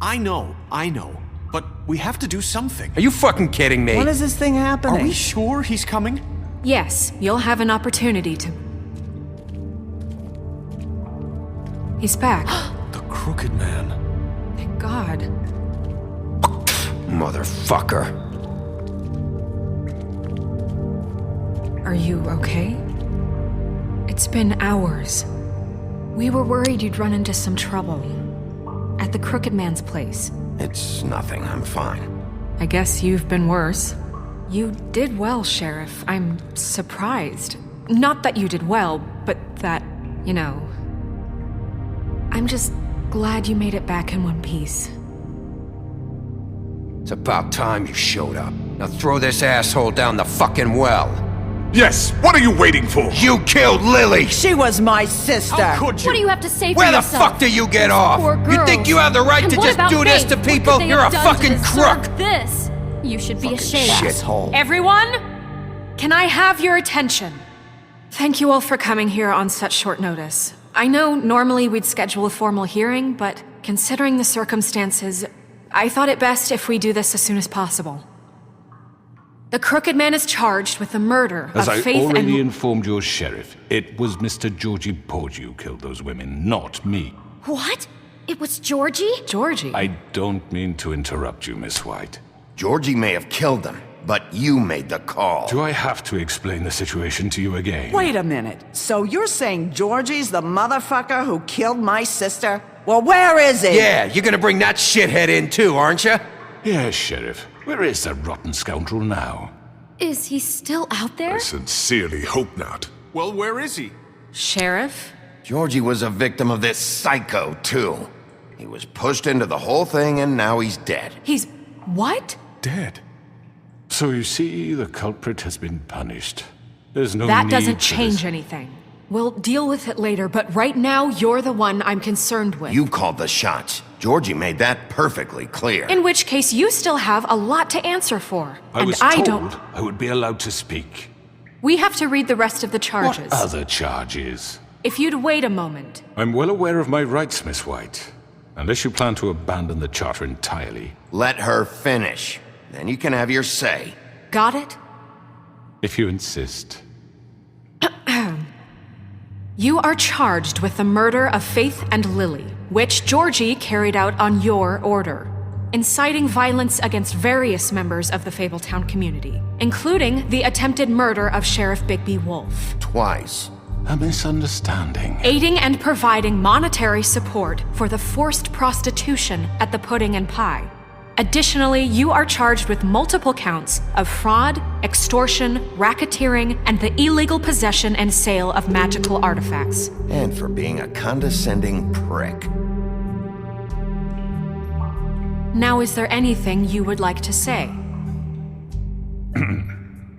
I know. But we have to do something. Are you fucking kidding me? When is this thing happening? Are we sure he's coming? Yes, you'll have an opportunity to... He's back. The Crooked Man. Thank God. Motherfucker. Are you okay? It's been hours. We were worried you'd run into some trouble. At the Crooked Man's place. It's nothing, I'm fine. I guess you've been worse. You did well, Sheriff. I'm surprised. Not that you did well, but that, you know... I'm just glad you made it back in one piece. It's about time you showed up. Now throw this asshole down the fucking well. Yes, what are you waiting for? You killed Lily! She was my sister! How could you? What do you have to say for Where the yourself? fuck do you get off? Poor You think girls. you have the right And to what just about do this Faith? to What could people? they You're have a done to fucking deserve crook! This. You should be ashamed. Shithole. Everyone, can I have your attention? Thank you all for coming here on such short notice. I know normally we'd schedule a formal hearing, but considering the circumstances, I thought it best if we do this as soon as possible. The Crooked Man is charged with the murder As of I Faith already and... informed your sheriff, it was Mr. Georgie Porgy who killed those women, not me. What? It was Georgie? Georgie? I don't mean to interrupt you, Miss White. Georgie may have killed them, but you made the call. Do I have to explain the situation to you again? Wait a minute. So you're saying Georgie's the motherfucker who killed my sister? Well, where is he? Yeah, you're gonna bring that shithead in too, aren't you? Yes, Sheriff. Where is that rotten scoundrel now? Is he still out there? I sincerely hope not. Well, where is he? Sheriff? Georgie was a victim of this psycho, too. He was pushed into the whole thing and now he's dead. He's... what? Dead. So you see, the culprit has been punished. There's no That need doesn't for change this. anything. We'll deal with it later, but right now, you're the one I'm concerned with. You called the shots. Georgie made that perfectly clear. In which case, you still have a lot to answer for. I was and I told don't... I would be allowed to speak. We have to read the rest of the charges. What other charges? If you'd wait a moment. I'm well aware of my rights, Miss White. Unless you plan to abandon the charter entirely. Let her finish. Then you can have your say. Got it? If you insist. You are charged with the murder of Faith and Lily, which Georgie carried out on your order, inciting violence against various members of the Fabletown community, including the attempted murder of Sheriff Bigby Wolf. Twice. A misunderstanding. Aiding and providing monetary support for the forced prostitution at the Pudding and Pie. Additionally, you are charged with multiple counts of fraud, extortion, racketeering, and the illegal possession and sale of magical artifacts. And for being a condescending prick. Now, is there anything you would like to say?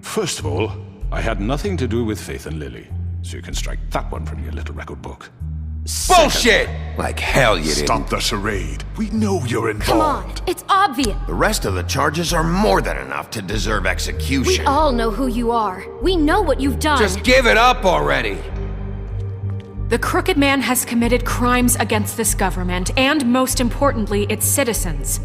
First of all, I had nothing to do with Faith and Lily, so you can strike that one from your little record book. Bullshit! Like hell you didn't. Stop the charade. We know you're Come on, involved. it's obvious. The rest of the charges are more than enough to deserve We execution. all know who you are. We know what you've done. Just give it up already. The Crooked Man has committed crimes against this government and, most importantly, its citizens.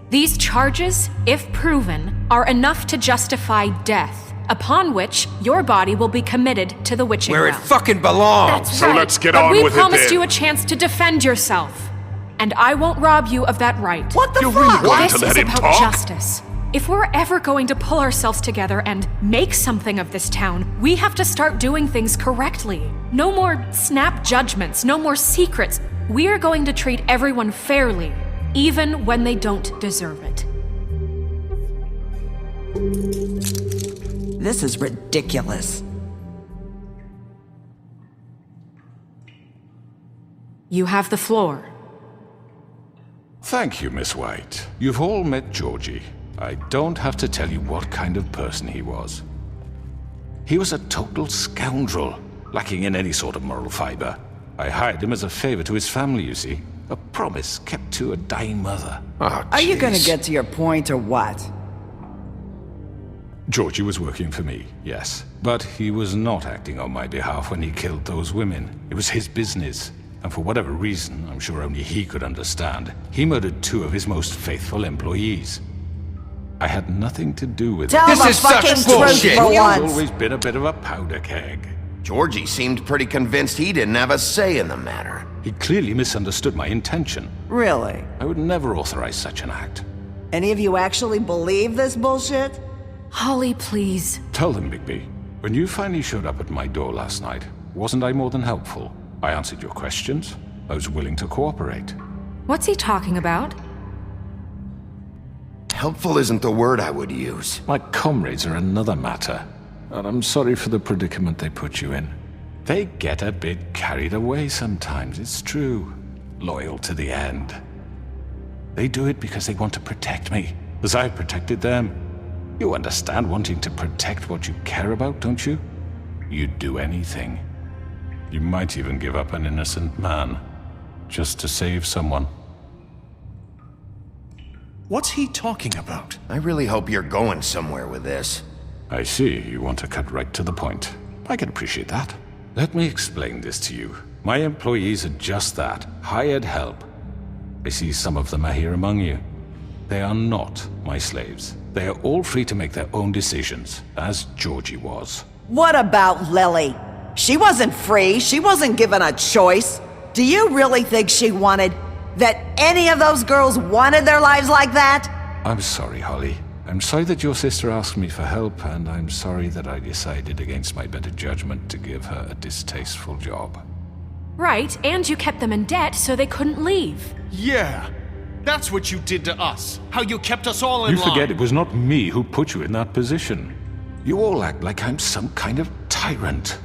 These charges, if proven, are enough to justify death, upon which your body will be committed to the witching Where it well. fucking belongs. That's So right. let's get but on we with it promised then. you a chance to defend yourself, and I won't rob you of that right. What the You're fuck? really going This to let is him about talk? justice. If we're ever going to pull ourselves together and make something of this town, we have to start doing things correctly. No more snap judgments, no more secrets. We are going to treat everyone fairly, even when they don't deserve it. This is ridiculous. You have the floor. Thank you, Miss White. You've all met Georgie. I don't have to tell you what kind of person he was. He was a total scoundrel, lacking in any sort of moral fiber. I hired him as a favor to his family, you see. A promise kept to a dying mother. Oh, Are you gonna jeez. get to your point or what? Georgie was working for me, yes. But he was not acting on my behalf when he killed those women. It was his business. And for whatever reason, I'm sure only he could understand, he murdered 2 of his most faithful employees. I had nothing to do with it. Tell This the is such fucking bullshit. truth for He's once. always been a bit of a powder keg. Georgie seemed pretty convinced he didn't have a say in the matter. He clearly misunderstood my intention. Really? I would never authorize such an act. Any of you actually believe this bullshit? Holly, please. Tell them, Bigby. When you finally showed up at my door last night, wasn't I more than helpful? I answered your questions. I was willing to cooperate. What's he talking about? Helpful isn't the word I would use. My comrades are another matter. And I'm sorry for the predicament they put you in. They get a bit carried away sometimes, it's true. Loyal to the end. They do it because they want to protect me, as I've protected them. You understand wanting to protect what you care about, don't you? You'd do anything. You might even give up an innocent man, just to save someone. What's he talking about? I really hope you're going somewhere with this. I see, you want to cut right to the point. I can appreciate that. Let me explain this to you. My employees are just that, hired help. I see some of them are here among you. They are not my slaves. They are all free to make their own decisions, as Georgie was. What about Lily? She wasn't free. She wasn't given a choice. Do you really think she wanted... that any of those girls wanted their lives like that? I'm sorry, Holly. I'm sorry that your sister asked me for help, and I'm sorry that I decided against my better judgment to give her a distasteful job. Right, and you kept them in debt so they couldn't leave. Yeah, that's what you did to us. How you kept us all in You line. forget it was not me who put you in that position. You all act like I'm some kind of tyrant.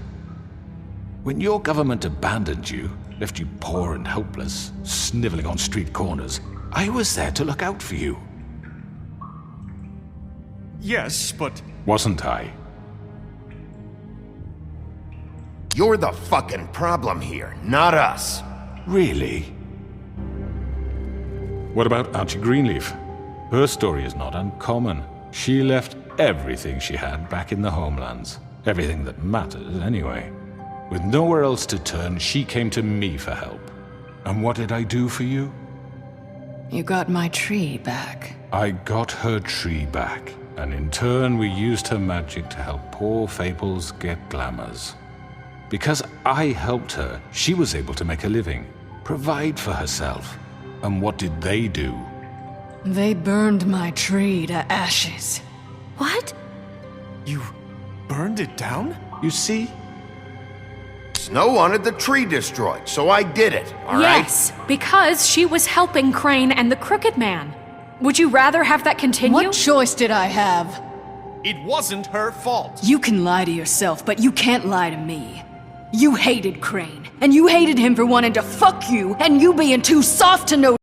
When your government abandoned you, left you poor and helpless, sniveling on street corners, I was there to look out for you. Yes, but... Wasn't I? You're the fucking problem here, not us. Really? What about Auntie Greenleaf? Her story is not uncommon. She left everything she had back in the homelands. Everything that matters, anyway. With nowhere else to turn, she came to me for help. And what did I do for you? You got my tree back. I got her tree back, and in turn we used her magic to help poor Fables get glamours. Because I helped her, she was able to make a living, provide for herself. And what did they do? They burned my tree to ashes. What? You burned it down? You see? Snow wanted the tree destroyed, so I did it, all right? Yes, because she was helping Crane and the Crooked Man. Would you rather have that continue? What choice did I have? It wasn't her fault. You can lie to yourself, but you can't lie to me. You hated Crane, and you hated him for wanting to fuck you, and you being too soft to know.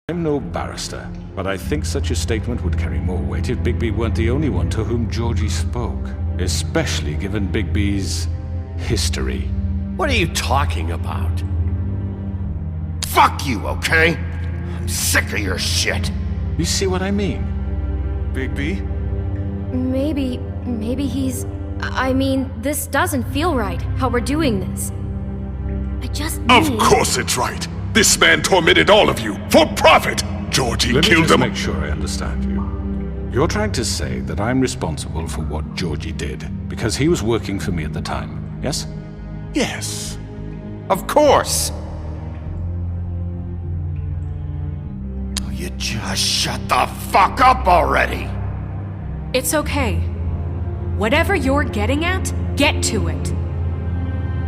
I'm no barrister, but I think such a statement would carry more weight if Bigby weren't the only one to whom Georgie spoke, especially given Bigby's history. What are you talking about? Fuck you, okay? I'm sick of your shit. You see what I mean? Bigby? Maybe he's... I mean, this doesn't feel right, how we're doing this. I just Of need... course it's right. This man tormented all of you for profit. Georgie Let me killed just them. make sure I understand you. You're trying to say that I'm responsible for what Georgie did because he was working for me at the time, yes? Yes. Of course. Oh, you just shut the fuck up already. It's okay. Whatever you're getting at, get to it.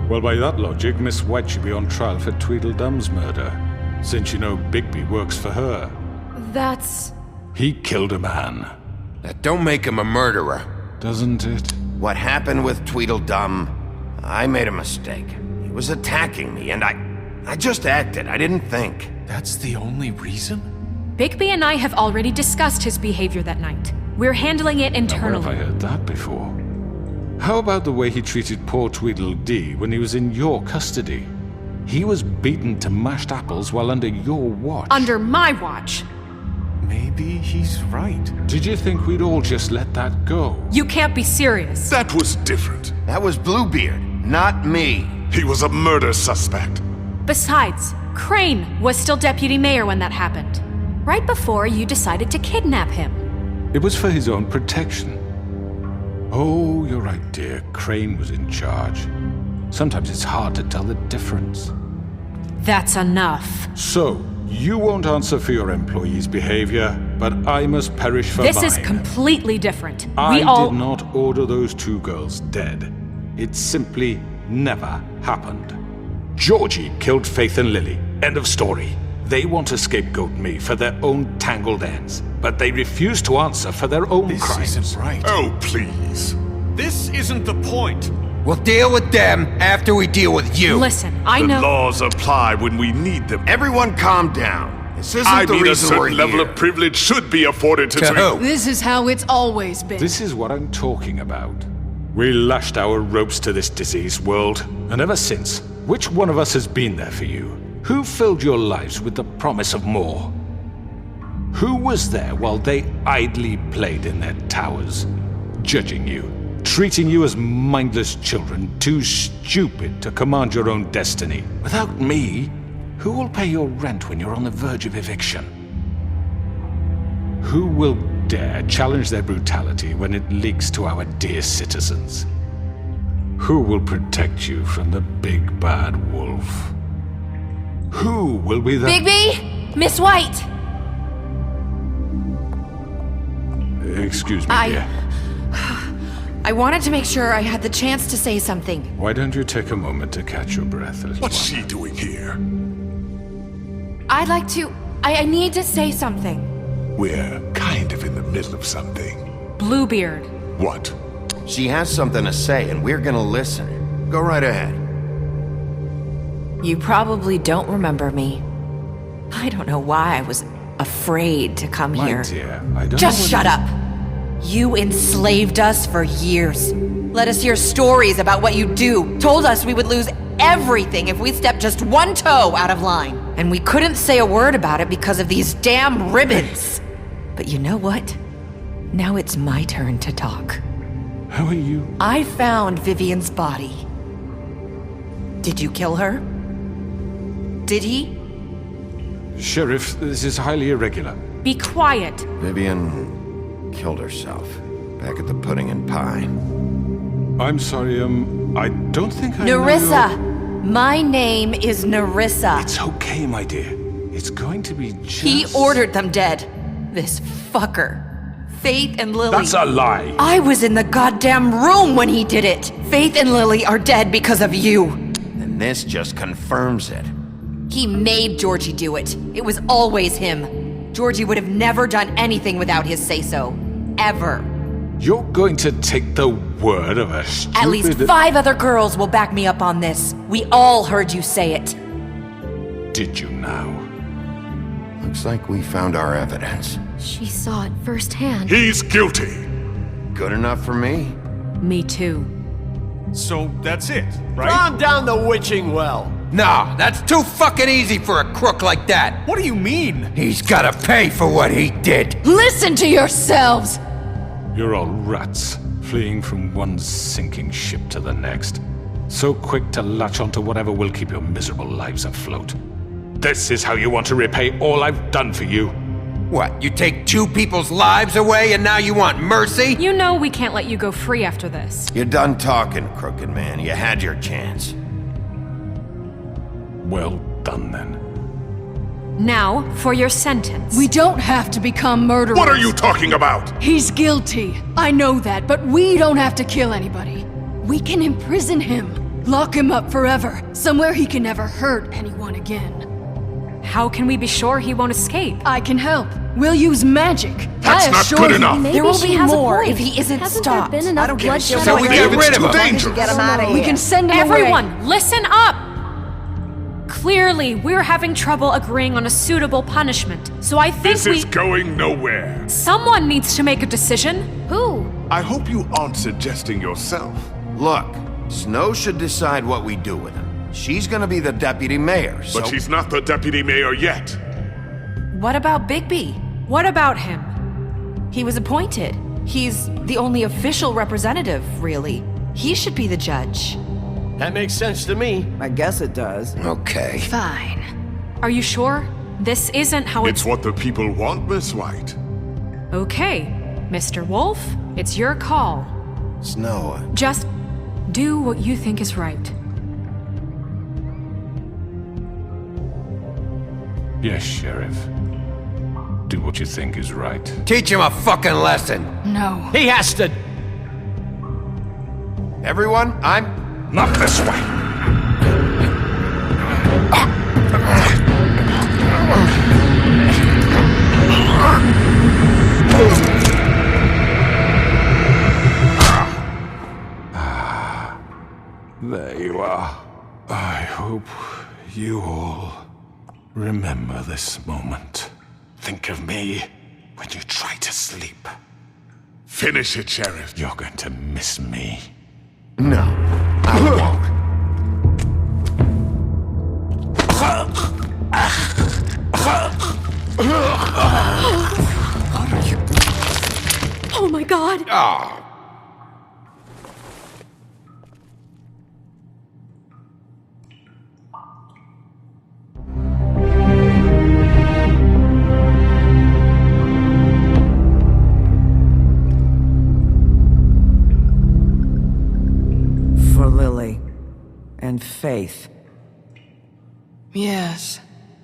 Well, by that logic, Miss White should be on trial for Tweedledum's murder, since you know Bigby works for her. That's... He killed a man, That don't make him a murderer. doesn't it? What happened with Tweedledum, I made a mistake. He was attacking me, and I just acted. I didn't think. That's the only reason? Bigby and I have already discussed his behavior that night. We're handling it Now, where have I internally. heard that before? How about the way he treated poor Tweedledee when he was in your custody? He was beaten to mashed apples while under your watch. Under my watch. Maybe he's right. Did you think we'd all just let that go? You can't be serious. That was different. That was Bluebeard, not me. He was a murder suspect. Besides, Crane was still deputy mayor when that happened. Right before you decided to kidnap him. It was for his own protection. Oh, you're right, dear. Crane was in charge. Sometimes it's hard to tell the difference. That's enough. So, you won't answer for your employees' behavior, but I must perish for This mine. is completely different. I We all... did not order those two girls dead. It simply never happened. Georgie killed Faith and Lily. End of story. They want to scapegoat me for their own tangled ends, but they refuse to answer for their own This crimes. isn't right. Oh, please. This isn't the point. We'll deal with them after we deal with you. Listen, I The know... laws apply when we need them. Everyone calm down. This isn't I the mean, a reason we're certain level here. of privilege should be afforded to To who? This is how it's always been. This is what I'm talking about. We lashed our ropes to this diseased world, and ever since, which one of us has been there for you? Who filled your lives with the promise of more? Who was there while they idly played in their towers, judging you, treating you as mindless children, too stupid to command your own destiny? Without me, who will pay your rent when you're on the verge of eviction? Who will dare challenge their brutality when it leaks to our dear citizens? Who will protect you from the big bad wolf? Who will be the... Bigby! Miss White! Excuse me, dear. I wanted to make sure I had the chance to say something. Why don't you take a moment to catch your breath, little What's one? she doing here? I'd like to... I need to say something. We're kind of in the middle of something. Bluebeard. What? She has something to say, and we're gonna listen. Go right ahead. You probably don't remember me. I don't know why I was afraid to come My here. dear, I don't Just know shut up! You enslaved us for years. Let us hear stories about what you do. Told us we would lose everything if we stepped just one toe out of line. And we couldn't say a word about it because of these damn ribbons. But you know what? Now it's my turn to talk. How are you? I found Vivian's body. Did you kill her? Did he? Sheriff, this is highly irregular. Be quiet. Vivian killed herself back at the Pudding and Pie. I'm sorry, I don't think I know Nerissa! your- My name is Nerissa. It's okay, my dear. It's going to be just... He ordered them dead. This fucker. Faith and Lily. That's a lie! I was in the goddamn room when he did it. Faith and Lily are dead because of you. And this just confirms it. He made Georgie do it. It was always him. Georgie would have never done anything without his say-so. Ever. You're going to take the word of a stupid... At least 5 other girls will back me up on this. We all heard you say it. Did you now? Looks like we found our evidence. She saw it firsthand. He's guilty. Good enough for me? Me too. So that's it, right? Calm down the witching well. No, that's too fucking easy for a crook like that. What do you mean? He's gotta pay for what he did. Listen to yourselves! You're all rats, fleeing from one sinking ship to the next. So quick to latch onto whatever will keep your miserable lives afloat. This is how you want to repay all I've done for you? What, you take two people's lives away and now you want mercy? You know we can't let you go free after this. You're done talking, crooked man. You had your chance. Well done, then. Now, for your sentence. We don't have to become murderers. What are you talking about? He's guilty. I know that, but we don't have to kill anybody. We can imprison him. Lock him up forever. Somewhere he can never hurt anyone again. How can we be sure he won't escape? I can help. We'll use magic. That's I not assure good you. enough. Maybe There will she be has a more point. if he isn't Hasn't stopped. there been enough I don't give a bloodshed shit So what we you get do. rid of him. As long as you Dangerous. get him out of here. We can send him away. Everyone, listen up! Clearly, we're having trouble agreeing on a suitable punishment, so I think This is going nowhere. Someone needs to make a decision. Who? I hope you aren't suggesting yourself. Look, Snow should decide what we do with him. She's gonna be the deputy mayor, so... But she's not the deputy mayor yet. What about Bigby? What about him? He was appointed. He's the only official representative, really. He should be the judge. That makes sense to me. I guess it does. Okay. Fine. Are you sure? This isn't how It's what the people want, Miss White. Okay, Mr. Wolf, it's your call. Snow, Just do what you think is right. Yes, Sheriff. Do what you think is right. Teach him a fucking lesson. No. He has to... everyone, Not this way! There you are. I hope you all remember this moment. Think of me when you try to sleep. Finish it, Sheriff. You're going to miss me. No, I won't. Oh my god! Oh, For Lily. And Faith. Yes.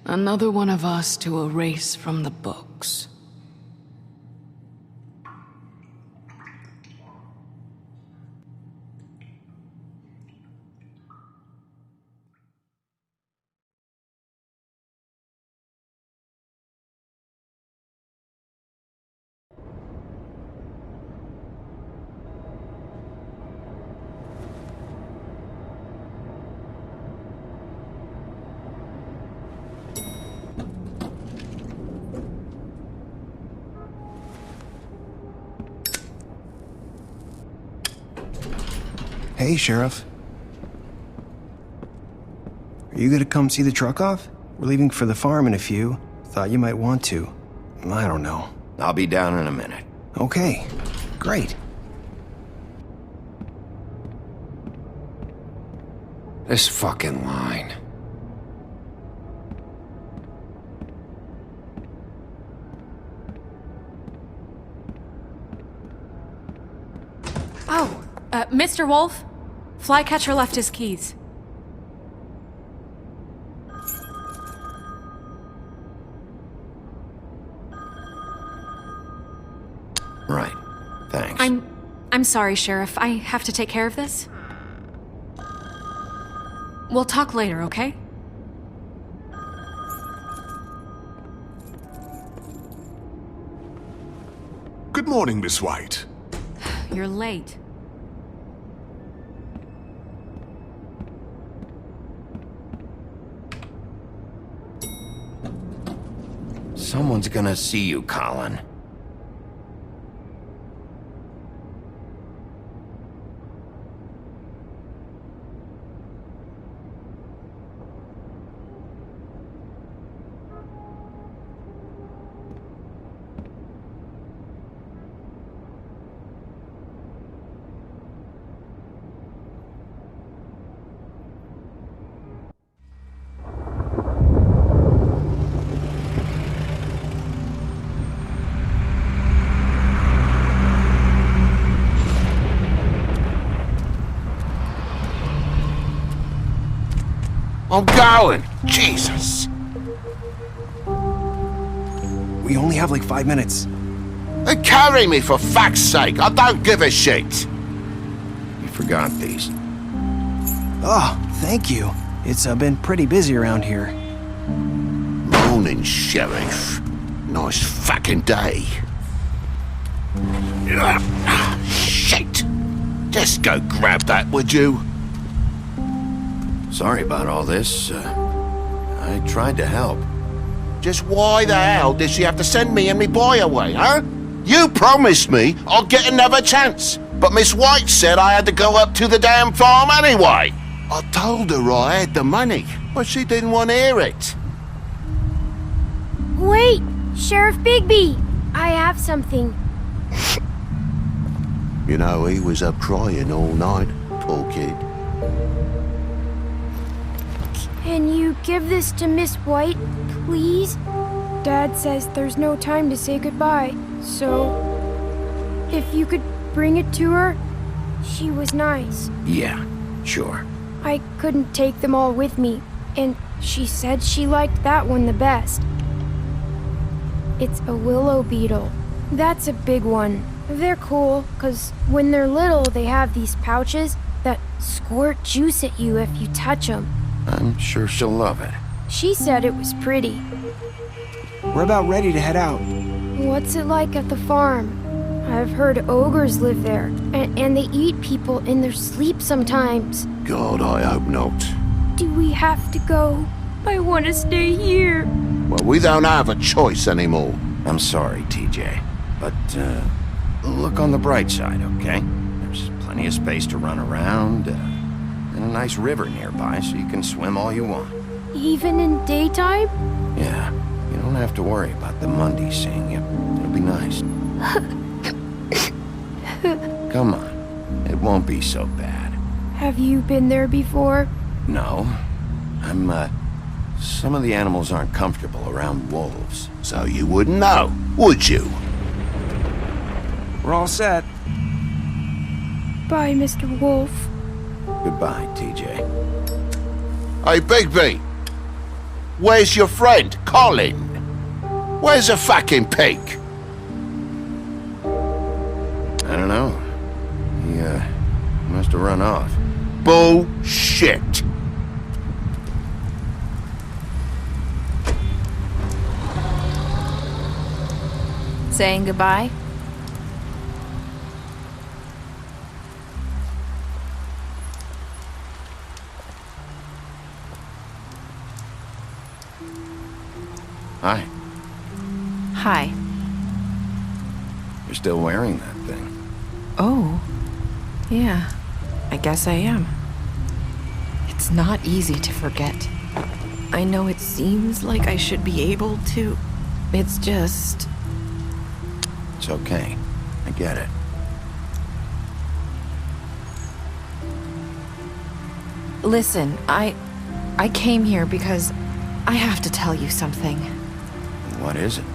Another one of us to erase from the books. Hey, Sheriff. Are you gonna come see the truck off? We're leaving for the farm in a few. Thought you might want to. I don't know. I'll be down in a minute. Okay, great. this fucking line. Oh, Mr. Wolf, Flycatcher left his keys. Right. Thanks. I'm sorry, Sheriff. I have to take care of this. We'll talk later, okay? Good morning, Miss White. You're late. Someone's gonna see you, Colin. I'm going! Jesus! We only have like 5 minutes. Carry me for fuck's sake! I don't give a shit! You forgot these. Oh, thank you. It's been pretty busy around here. Morning, Sheriff. Nice fucking day. Shit! Just go grab that, would you? Sorry about all this. I tried to help. Just why the hell did she have to send me and me boy away, huh? You promised me I'll get another chance, but Miss White said I had to go up to the damn farm anyway. I told her I had the money, but she didn't want to hear it. Wait, Sheriff Bigby, I have something. You know, he was up crying all night, poor kid. Can you give this to Miss White, please? Dad says there's no time to say goodbye, so if you could bring it to her, she was nice. Yeah, sure. I couldn't take them all with me, and she said she liked that one the best. It's a willow beetle. That's a big one. They're cool, 'cause when they're little, they have these pouches that squirt juice at you if you touch them. I'm sure she'll love it. She said it was pretty. We're about ready to head out. What's it like at the farm? I've heard ogres live there, and they eat people in their sleep sometimes. God, I hope not. Do we have to go? I want to stay here. Well, we don't have a choice anymore. I'm sorry, TJ. But, look on the bright side, okay? There's plenty of space to run around, and a nice river nearby so you can swim all you want. Even in daytime? Yeah, you don't have to worry about the Monday seeing you. It'll be nice. Come on, it won't be so bad. Have you been there before? No, some of the animals aren't comfortable around wolves. So you wouldn't know, would you? We're all set. Bye, Mr. Wolf. Goodbye, TJ. Hey, Bigby! Where's your friend, Colin? Where's the fucking pig? I don't know. He, must have run off. Bullshit! Saying goodbye? Hi. Hi. You're still wearing that thing. Oh. Yeah. I guess I am. It's not easy to forget. I know it seems like I should be able to. It's just... It's okay. I get it. Listen, I came here because I have to tell you something. What is it?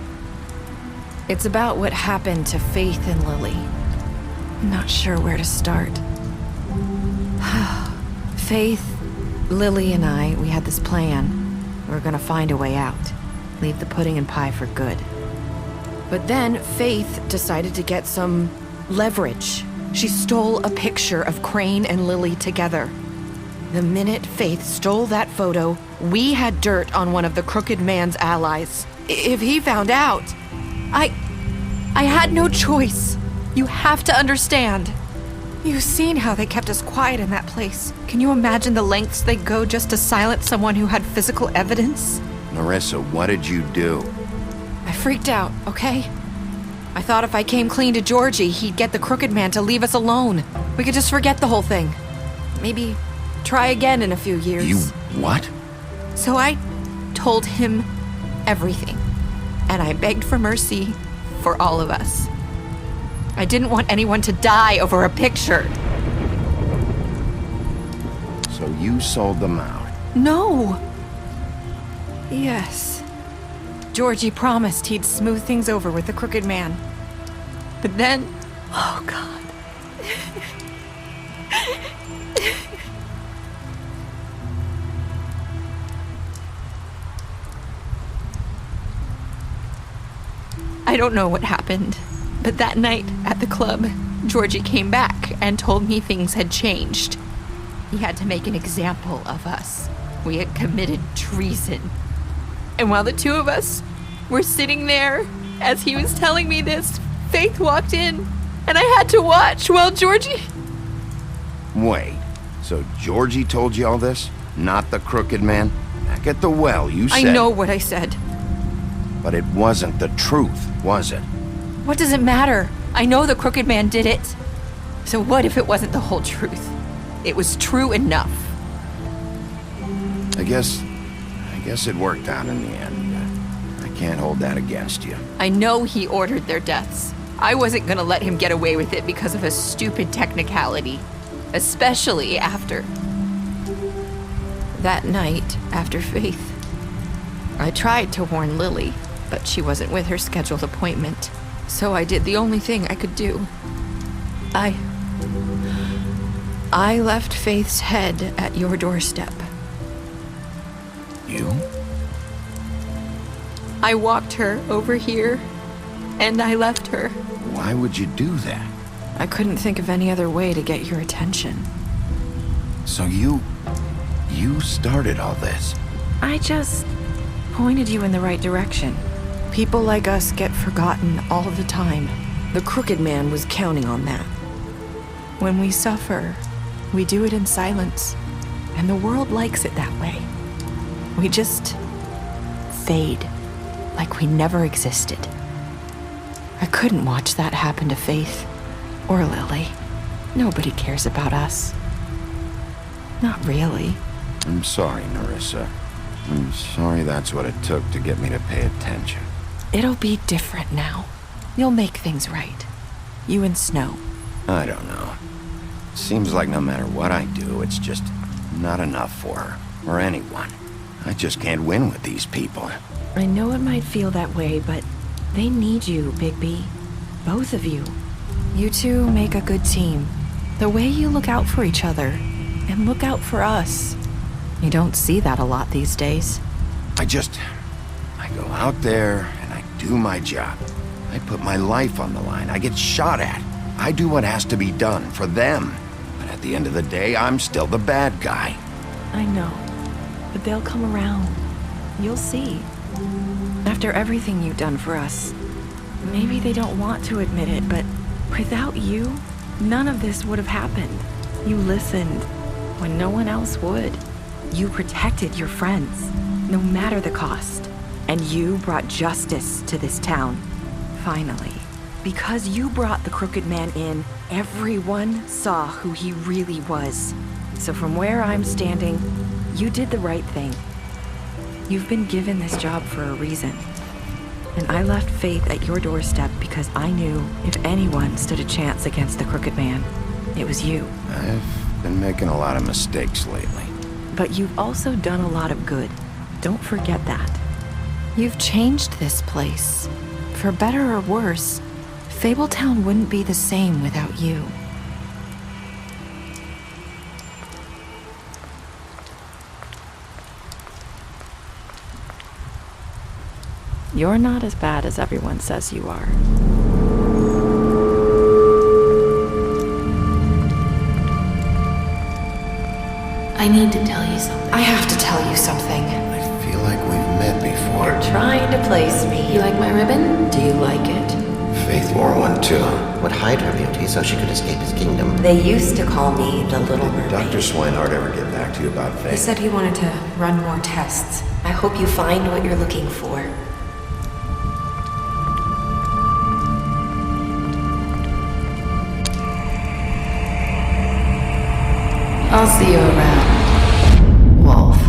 It's about what happened to Faith and Lily. I'm not sure where to start. Faith, Lily, and I, we had this plan. We were gonna find a way out. Leave the pudding and pie for good. But then Faith decided to get some leverage. She stole a picture of Crane and Lily together. The minute Faith stole that photo, we had dirt on one of the crooked man's allies. If he found out, I had no choice. You have to understand. You've seen how they kept us quiet in that place. Can you imagine the lengths they go just to silence someone who had physical evidence? Marissa, what did you do? I freaked out, okay? I thought if I came clean to Georgie, he'd get the Crooked Man to leave us alone. We could just forget the whole thing. Maybe try again in a few years. You what? So I told him everything. And I begged for mercy for all of us. I didn't want anyone to die over a picture. So you sold them out? No. Yes. Georgie promised he'd smooth things over with the Crooked Man. But then... Oh, God. I don't know what happened, but that night at the club, Georgie came back and told me things had changed. He had to make an example of us. We had committed treason. And while the two of us were sitting there, as he was telling me this, Faith walked in, and I had to watch while Georgie... Wait, so Georgie told you all this? Not the Crooked Man? Back at the well, you said... I know what I said. But it wasn't the truth, was it? What does it matter? I know the Crooked Man did it. So what if it wasn't the whole truth? It was true enough. I guess it worked out in the end. I can't hold that against you. I know he ordered their deaths. I wasn't gonna let him get away with it because of a stupid technicality. Especially after... that night, after Faith. I tried to warn Lily, but she wasn't with her scheduled appointment. So I did the only thing I could do. I left Faith's head at your doorstep. You? I walked her over here, and I left her. Why would you do that? I couldn't think of any other way to get your attention. So you started all this? I just pointed you in the right direction. People like us get forgotten all the time. The Crooked Man was counting on that. When we suffer, we do it in silence, and the world likes it that way. We just fade, like we never existed. I couldn't watch that happen to Faith, or Lily. Nobody cares about us. Not really. I'm sorry, Nerissa. I'm sorry that's what it took to get me to pay attention. It'll be different now. You'll make things right. You and Snow. I don't know. Seems like no matter what I do, it's just not enough for her, or anyone. I just can't win with these people. I know it might feel that way, but they need you, Bigby. Both of you. You two make a good team. The way you look out for each other, and look out for us. You don't see that a lot these days. I go out there, and I do my job. I put my life on the line. I get shot at. I do what has to be done for them. But at the end of the day, I'm still the bad guy. I know. But they'll come around. You'll see. After everything you've done for us. Maybe they don't want to admit it, but without you, none of this would have happened. You listened when no one else would. You protected your friends, no matter the cost. And you brought justice to this town. Finally. Because you brought the Crooked Man in, everyone saw who he really was. So from where I'm standing, you did the right thing. You've been given this job for a reason. And I left Faith at your doorstep because I knew if anyone stood a chance against the Crooked Man, it was you. I've been making a lot of mistakes lately. But you've also done a lot of good. Don't forget that. You've changed this place. For better or worse, Fabletown wouldn't be the same without you. You're not as bad as everyone says you are. I need to tell you something. I have to tell you something. I feel like we've met before. You're trying to place me. You like my ribbon? Do you like it? Faith wore one too. Would hide her beauty so she could escape his kingdom. They used to call me the Little Mermaid. Dr. Swinehart ever get back to you about Faith? He said he wanted to run more tests. I hope you find what you're looking for. I'll see you around, Wolf.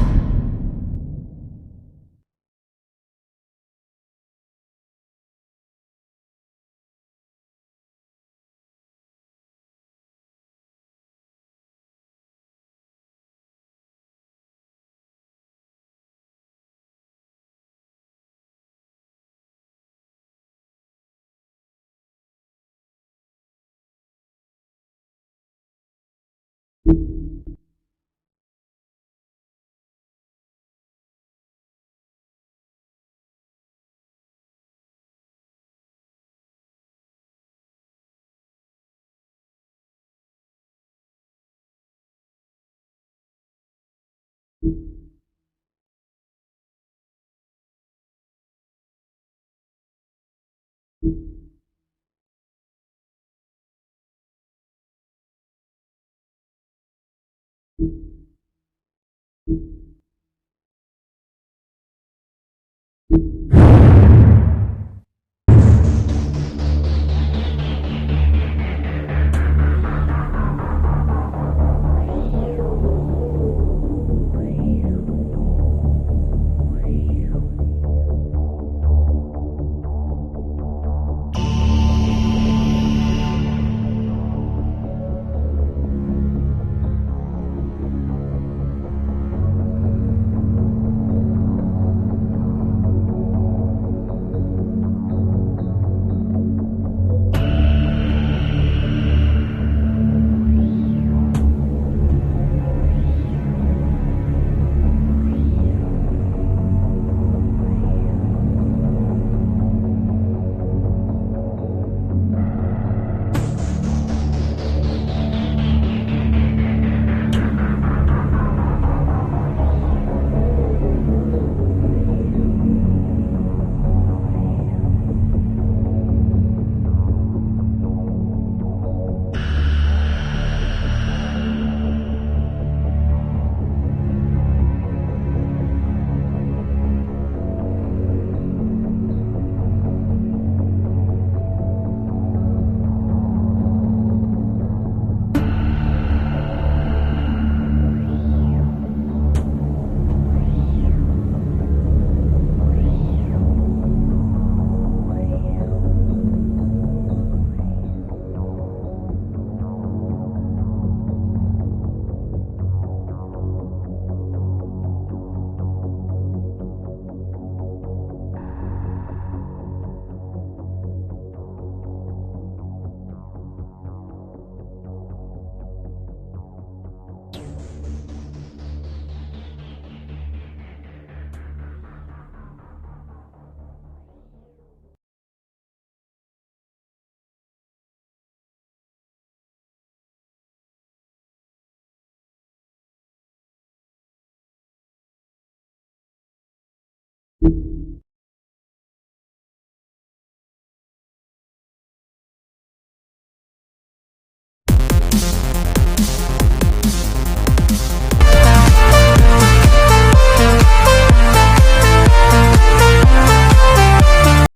You